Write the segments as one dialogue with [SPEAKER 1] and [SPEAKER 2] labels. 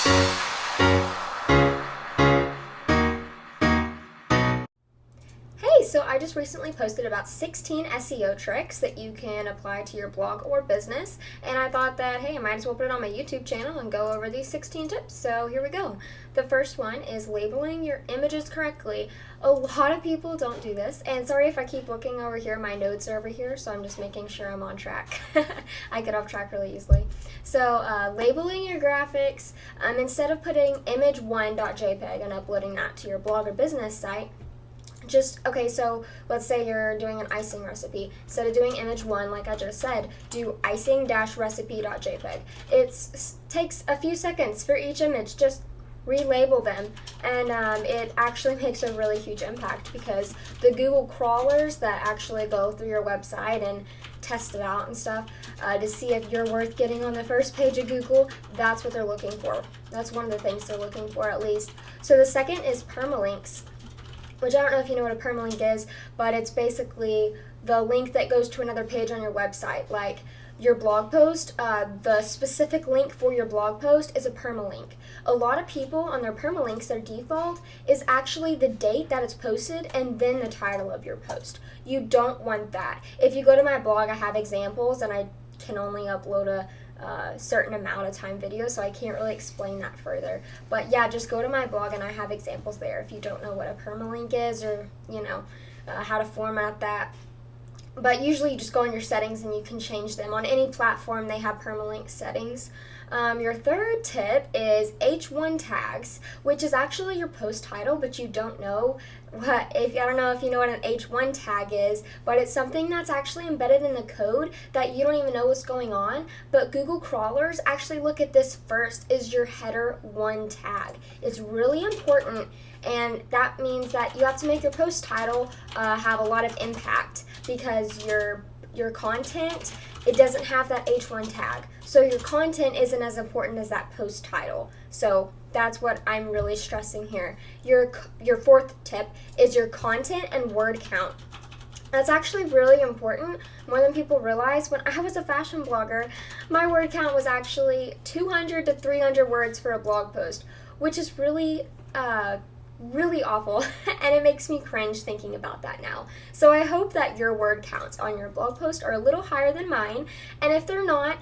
[SPEAKER 1] Hey, so I just recently posted about 16 SEO tricks that you can apply to your blog or business, and I thought that, hey, I might as well put it on my YouTube channel and go over these 16 tips. So here we go. The first one is labeling your images correctly. A lot of people don't do this, and sorry if I keep looking over here, my notes are over here, so I'm just making sure I'm on track. I get off track really easily. So labeling your graphics, instead of putting image1.jpg and uploading that to your blog or business site, so let's say you're doing an icing recipe. Instead of doing image 1, like I just said, do icing-recipe.jpg. It takes a few seconds for each image. Just relabel them, and it actually makes a really huge impact because the Google crawlers that actually go through your website and test it out and stuff to see if you're worth getting on the first page of Google, that's what they're looking for. That's one of the things they're looking for, at least. So the second is permalinks, which I don't know if you know what a permalink is, but it's basically the link that goes to another page on your website. Like your blog post, the specific link for your blog post is a permalink. A lot of people on their permalinks, their default is actually the date that it's posted and then the title of your post. You don't want that. If you go to my blog, I have examples, and I can only upload a certain amount of time video, so I can't really explain that further. But yeah, just go to my blog and I have examples there if you don't know what a permalink is, or how to format that. But usually you just go in your settings and you can change them. On any platform they have permalink settings. Your third tip is H1 tags, which is actually your post title, but you don't know I don't know if you know what an H1 tag is, but it's something that's actually embedded in the code that you don't even know what's going on. But Google crawlers actually look at this first, is your header 1 tag. It's really important, and that means that you have to make your post title have a lot of impact, because your content, it doesn't have that H1 tag. So your content isn't as important as that post title. So that's what I'm really stressing here. Your fourth tip is your content and word count. That's actually really important, more than people realize. When I was a fashion blogger, my word count was actually 200 to 300 words for a blog post, which is really awful, and it makes me cringe thinking about that now. So I hope that your word counts on your blog post are a little higher than mine, and if they're not,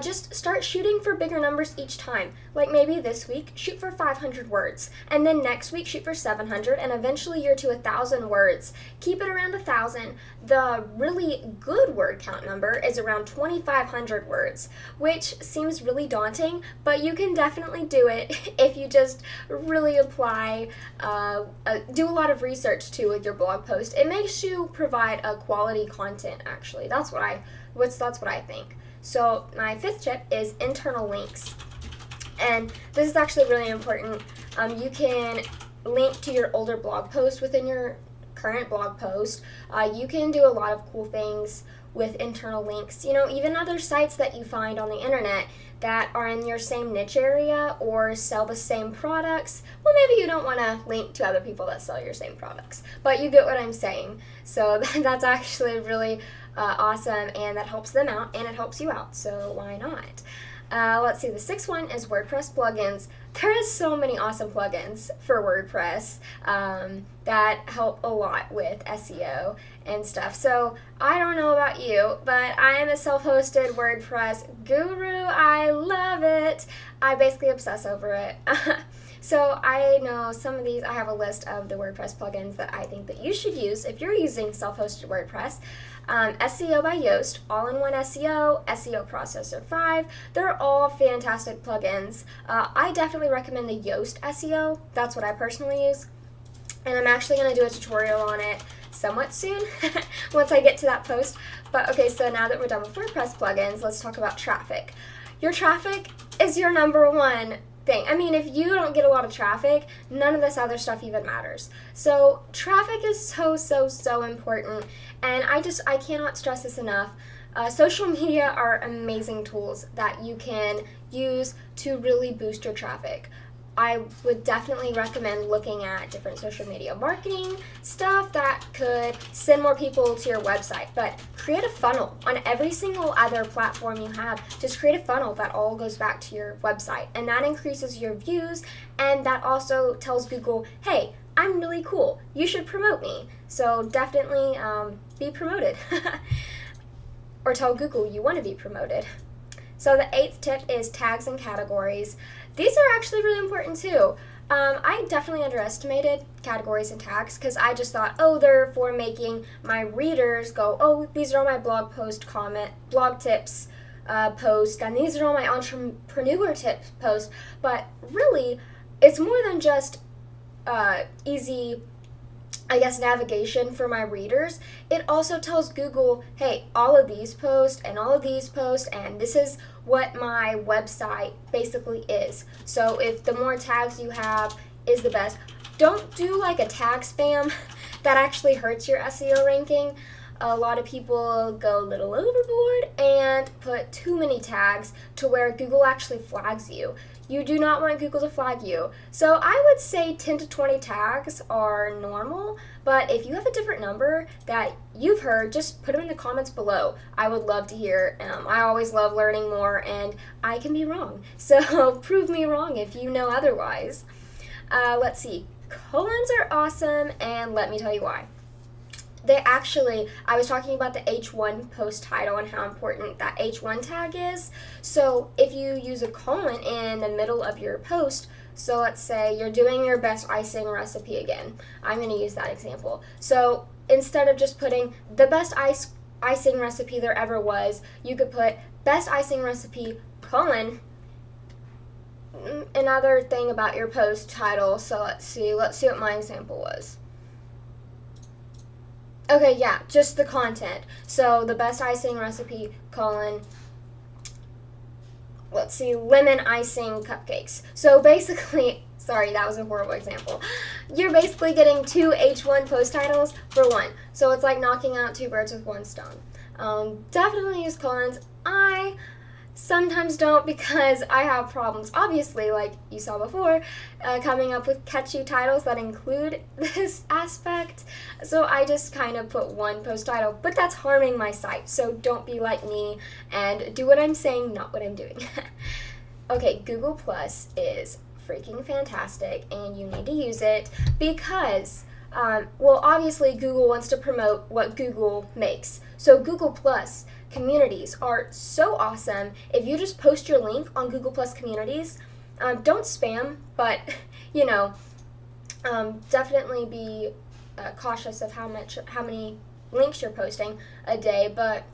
[SPEAKER 1] just start shooting for bigger numbers each time. Like maybe this week, shoot for 500 words, and then next week shoot for 700, and eventually you're to 1,000 words. Keep it around 1,000. The really good word count number is around 2,500 words, which seems really daunting, but you can definitely do it if you just really apply, do a lot of research too with your blog post. It makes you provide a quality content, actually. That's what I think. So my fifth tip is internal links, and this is actually really important. You can link to your older blog post within your current blog post. You can do a lot of cool things with internal links. Even other sites that you find on the internet that are in your same niche area or sell the same products. Well, maybe you don't want to link to other people that sell your same products, but you get what I'm saying. So that's actually really awesome, and that helps them out and it helps you out, so why not? Let's see, the sixth one is WordPress plugins. There is so many awesome plugins for WordPress that help a lot with SEO and stuff. So I don't know about you, but I am a self-hosted WordPress guru. I love it. I basically obsess over it. So I know some of these, I have a list of the WordPress plugins that I think that you should use if you're using self-hosted WordPress. SEO by Yoast, All-in-One SEO, SEO Processor 5, they're all fantastic plugins. I definitely recommend the Yoast SEO. That's what I personally use, and I'm actually going to do a tutorial on it somewhat soon once I get to that post. But okay, so now that we're done with WordPress plugins, let's talk about traffic. Your traffic is your number one thing. I mean, if you don't get a lot of traffic, none of this other stuff even matters. So traffic is so important, and I cannot stress this enough. Social media are amazing tools that you can use to really boost your traffic. I would definitely recommend looking at different social media marketing stuff that could send more people to your website. But create a funnel on every single other platform you have. Just create a funnel that all goes back to your website, and that increases your views, and that also tells Google, hey, I'm really cool, you should promote me. So definitely be promoted. Or tell Google you want to be promoted. So the 8th tip is tags and categories. These are actually really important too. I definitely underestimated categories and tags because I just thought, oh, they're for making my readers go, oh, these are all my blog tips posts, and these are all my entrepreneur tips posts. But really, it's more than just easy, I guess, navigation for my readers. It also tells Google, hey, all of these posts and all of these posts, and this is what my website basically is. So if the more tags you have is the best. Don't do like a tag spam. That actually hurts your SEO ranking. A lot of people go a little overboard and put too many tags to where Google actually flags you. You do not want Google to flag you. So I would say 10 to 20 tags are normal, but if you have a different number that you've heard, just put them in the comments below. I would love to hear. I always love learning more, and I can be wrong. So prove me wrong if you know otherwise. Let's see. Colons are awesome, and let me tell you why. I was talking about the H1 post title and how important that H1 tag is. So if you use a colon in the middle of your post, so let's say you're doing your best icing recipe again. I'm going to use that example. So instead of just putting the best icing recipe there ever was, you could put best icing recipe, colon, another thing about your post title. So let's see what my example was. Okay, yeah, just the content. So the best icing recipe, colon, let's see, lemon icing cupcakes. So basically, sorry, that was a horrible example. You're basically getting 2 H1 post titles for 1. So it's like knocking out 2 birds with 1 stone. Definitely use colons. I sometimes don't because I have problems, obviously, like you saw before, coming up with catchy titles that include this aspect. So I just kind of put 1 post title, but that's harming my site. So don't be like me and do what I'm saying, not what I'm doing. Okay, Google Plus is freaking fantastic, and you need to use it because, well, obviously Google wants to promote what Google makes. So Google Plus communities are so awesome. If you just post your link on Google Plus communities, don't spam, but definitely be cautious of how many links you're posting a day. But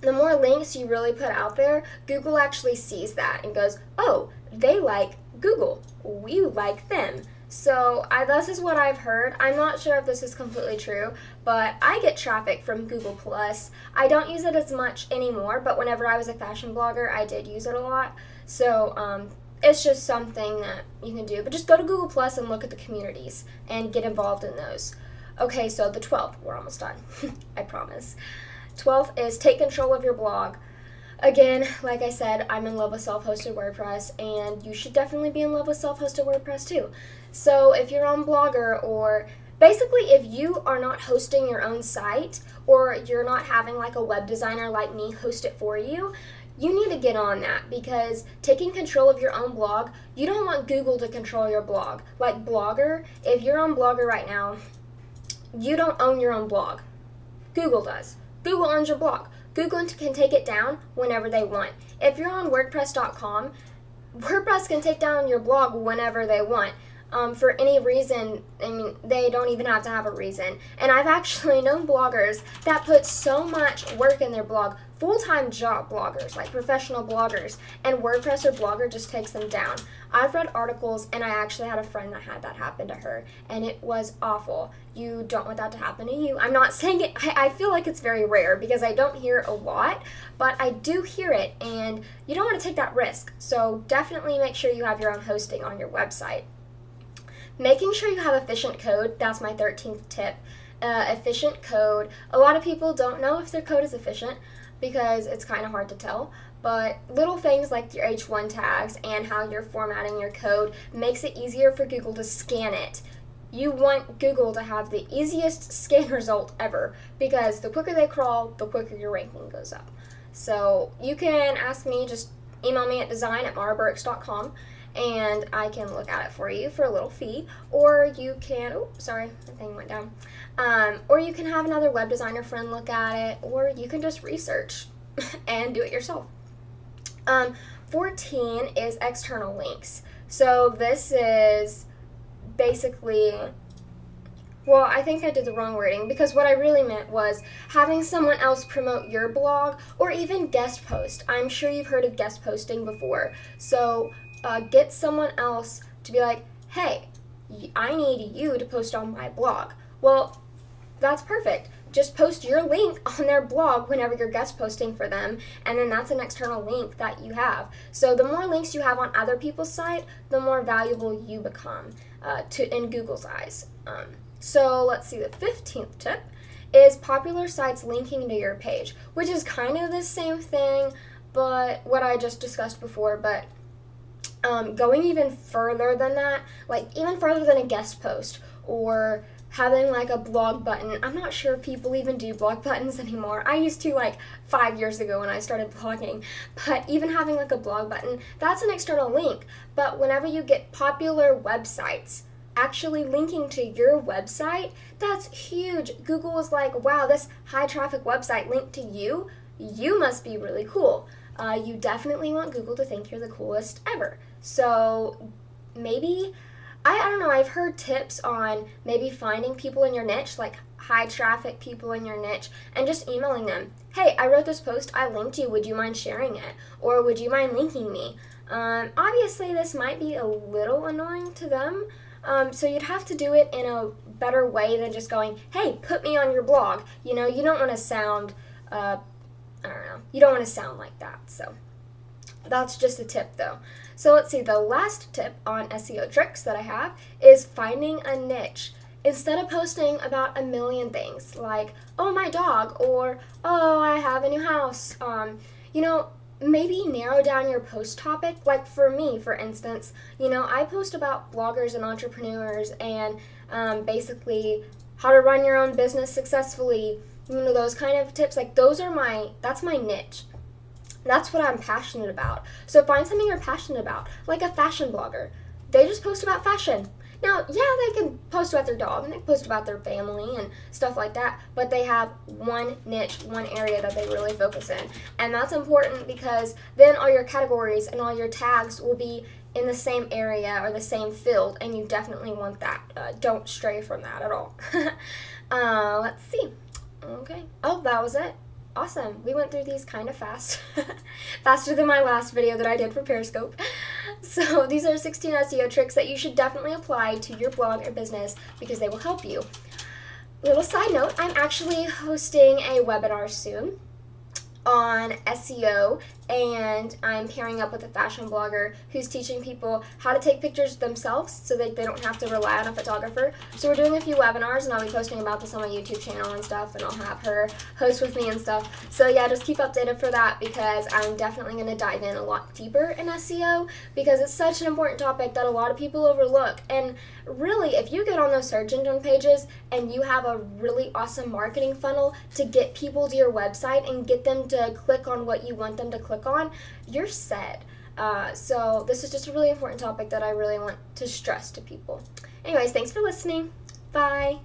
[SPEAKER 1] the more links you really put out there, Google actually sees that and goes, oh, they like Google, we like them. So this is what I've heard. I'm not sure if this is completely true, but I get traffic from Google Plus. I don't use it as much anymore, but whenever I was a fashion blogger, I did use it a lot. So it's just something that you can do. But just go to Google Plus and look at the communities and get involved in those. Okay, so the 12th, we're almost done. I promise. 12th is take control of your blog. Again, like I said, I'm in love with self-hosted WordPress, and you should definitely be in love with self-hosted WordPress too. So if you're on Blogger, or basically if you are not hosting your own site, or you're not having like a web designer like me host it for you, you need to get on that, because taking control of your own blog, you don't want Google to control your blog. Like Blogger, if you're on Blogger right now, you don't own your own blog. Google does. Google owns your blog. Google can take it down whenever they want. If you're on WordPress.com, WordPress can take down your blog whenever they want. For any reason. I mean, they don't even have to have a reason. And I've actually known bloggers that put so much work in their blog, full-time job bloggers, like professional bloggers, and WordPress or Blogger just takes them down. I've read articles, and I actually had a friend that had that happen to her, and it was awful. You don't want that to happen to you. I'm not saying it, I feel like it's very rare because I don't hear it a lot, but I do hear it, and you don't want to take that risk. So definitely make sure you have your own hosting on your website. Making sure you have efficient code, that's my 13th tip. Efficient code. A lot of people don't know if their code is efficient because it's kind of hard to tell. but little things like your H1 tags and how you're formatting your code makes it easier for Google to scan it. You want Google to have the easiest scan result ever, because the quicker they crawl, the quicker your ranking goes up. So you can ask me, just email me at design@maraburks.com, and I can look at it for you for a little fee. Or you can, oh, sorry, the thing went down. Or you can have another web designer friend look at it, or you can just research and do it yourself. 14 is external links. So this is basically, well, I think I did the wrong wording, because what I really meant was having someone else promote your blog, or even guest post. I'm sure you've heard of guest posting before. So get someone else to be like, hey, I need you to post on my blog. Well, that's perfect. Just post your link on their blog whenever you're guest posting for them, and then that's an external link that you have. So the more links you have on other people's site, the more valuable you become in Google's eyes. So let's see, the 15th tip is popular sites linking to your page, which is kind of the same thing, but what I just discussed before, but going even further than that, like even further than a guest post, or having like a blog button. I'm not sure if people even do blog buttons anymore. I used to like 5 years ago when I started blogging, but even having like a blog button, that's an external link. But whenever you get popular websites actually linking to your website, that's huge. Google is like, wow, this high traffic website linked to you. You must be really cool. You definitely want Google to think you're the coolest ever. So maybe, I don't know, I've heard tips on maybe finding people in your niche, like high traffic people in your niche, and just emailing them. Hey, I wrote this post, I linked you, would you mind sharing it? Or would you mind linking me? Obviously, this might be a little annoying to them, so you'd have to do it in a better way than just going, hey, put me on your blog. You know, you don't want to sound, I don't know, you don't want to sound like that, so that's just a tip though. So let's see, the last tip on SEO tricks that I have is finding a niche. Instead of posting about a million things like, oh, my dog, or oh, I have a new house, maybe narrow down your post topic. Like for me, for instance, I post about bloggers and entrepreneurs and basically how to run your own business successfully, those kind of tips. Like that's my niche. That's what I'm passionate about. So find something you're passionate about, like a fashion blogger. They just post about fashion. Now, yeah, they can post about their dog and they post about their family and stuff like that, but they have one niche, one area that they really focus in. And that's important because then all your categories and all your tags will be in the same area or the same field, and you definitely want that. Don't stray from that at all. Let's see. Okay. Oh, that was it. Awesome. We went through these kind of fast. Faster than my last video that I did for Periscope. So these are 16 SEO tricks that you should definitely apply to your blog or business because they will help you. Little side note, I'm actually hosting a webinar soon on SEO, and I'm pairing up with a fashion blogger who's teaching people how to take pictures themselves so that they don't have to rely on a photographer. So we're doing a few webinars, and I'll be posting about this on my YouTube channel and stuff, and I'll have her host with me and stuff. So yeah, just keep updated for that because I'm definitely going to dive in a lot deeper in SEO because it's such an important topic that a lot of people overlook. And really, if you get on those search engine pages and you have a really awesome marketing funnel to get people to your website and get them to click on what you want them to click on, you're set. So this is just a really important topic that I really want to stress to people. Anyways, thanks for listening. Bye.